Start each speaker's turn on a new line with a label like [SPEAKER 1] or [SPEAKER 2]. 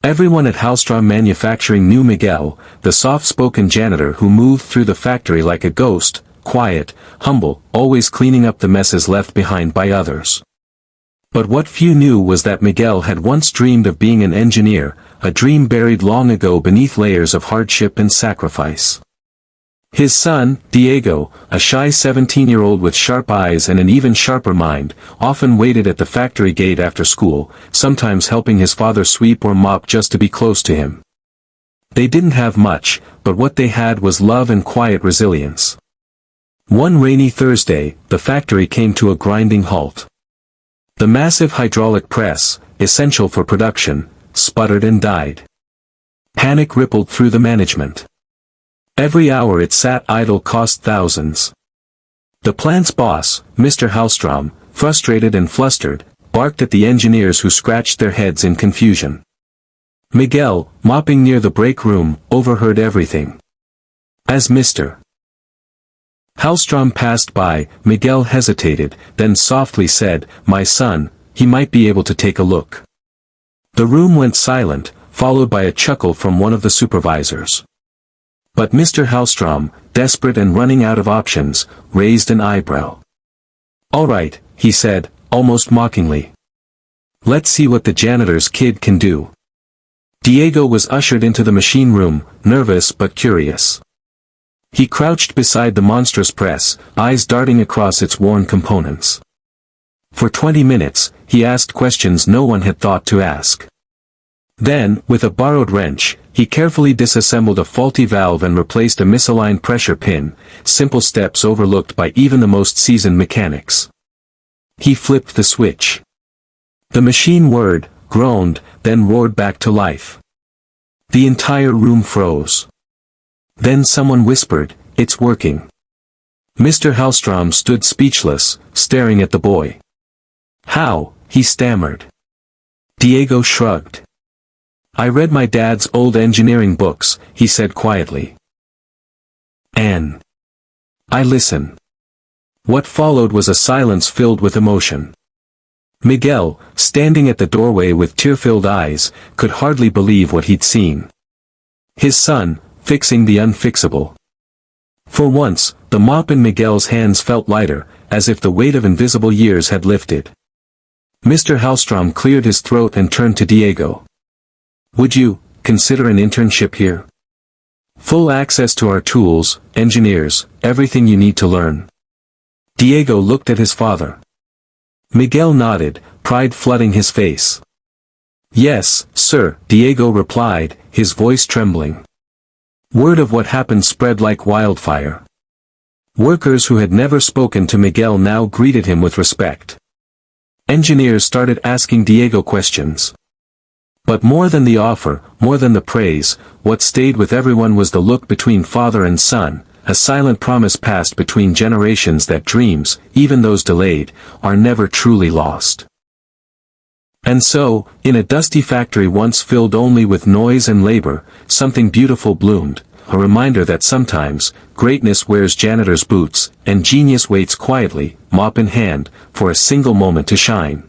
[SPEAKER 1] Everyone at Hallstrom Manufacturing knew Miguel, the soft-spoken janitor who moved through the factory like a ghost, quiet, humble, always cleaning up the messes left behind by others. But what few knew was that Miguel had once dreamed of being an engineer, a dream buried long ago beneath layers of hardship and sacrifice. His son, Diego, a shy 17-year-old with sharp eyes and an even sharper mind, often waited at the factory gate after school, sometimes helping his father sweep or mop just to be close to him. They didn't have much, but what they had was love and quiet resilience. One rainy Thursday, the factory came to a grinding halt. The massive hydraulic press, essential for production, sputtered and died. Panic rippled through the management. Every hour it sat idle cost thousands. The plant's boss, Mr. Hallstrom, frustrated and flustered, barked at the engineers who scratched their heads in confusion. Miguel, mopping near the break room, overheard everything. As Mr. Hallstrom passed by, Miguel hesitated, then softly said, "My son, he might be able to take a look." The room went silent, followed by a chuckle from one of the supervisors. But Mr. Hallstrom, desperate and running out of options, raised an eyebrow. "All right," he said, almost mockingly. "Let's see what the janitor's kid can do." Diego was ushered into the machine room, nervous but curious. He crouched beside the monstrous press, eyes darting across its worn components. For 20 minutes, he asked questions no one had thought to ask. Then, with a borrowed wrench, he carefully disassembled a faulty valve and replaced a misaligned pressure pin, simple steps overlooked by even the most seasoned mechanics. He flipped the switch. The machine whirred, groaned, then roared back to life. The entire room froze. Then someone whispered, "It's working." Mr. Hallstrom stood speechless, staring at the boy. "How?" he stammered. Diego shrugged. "I read my dad's old engineering books," he said quietly. "And I listen." What followed was a silence filled with emotion. Miguel, standing at the doorway with tear-filled eyes, could hardly believe what he'd seen. His son, fixing the unfixable. For once, the mop in Miguel's hands felt lighter, as if the weight of invisible years had lifted. Mr. Hallstrom cleared his throat and turned to Diego. "Would you consider an internship here? Full access to our tools, engineers, everything you need to learn." Diego looked at his father. Miguel nodded, pride flooding his face. "Yes, sir," Diego replied, his voice trembling. Word of what happened spread like wildfire. Workers who had never spoken to Miguel now greeted him with respect. Engineers started asking Diego questions. But more than the offer, more than the praise, what stayed with everyone was the look between father and son, a silent promise passed between generations that dreams, even those delayed, are never truly lost. And so, in a dusty factory once filled only with noise and labor, something beautiful bloomed, a reminder that sometimes, greatness wears janitor's boots, and genius waits quietly, mop in hand, for a single moment to shine.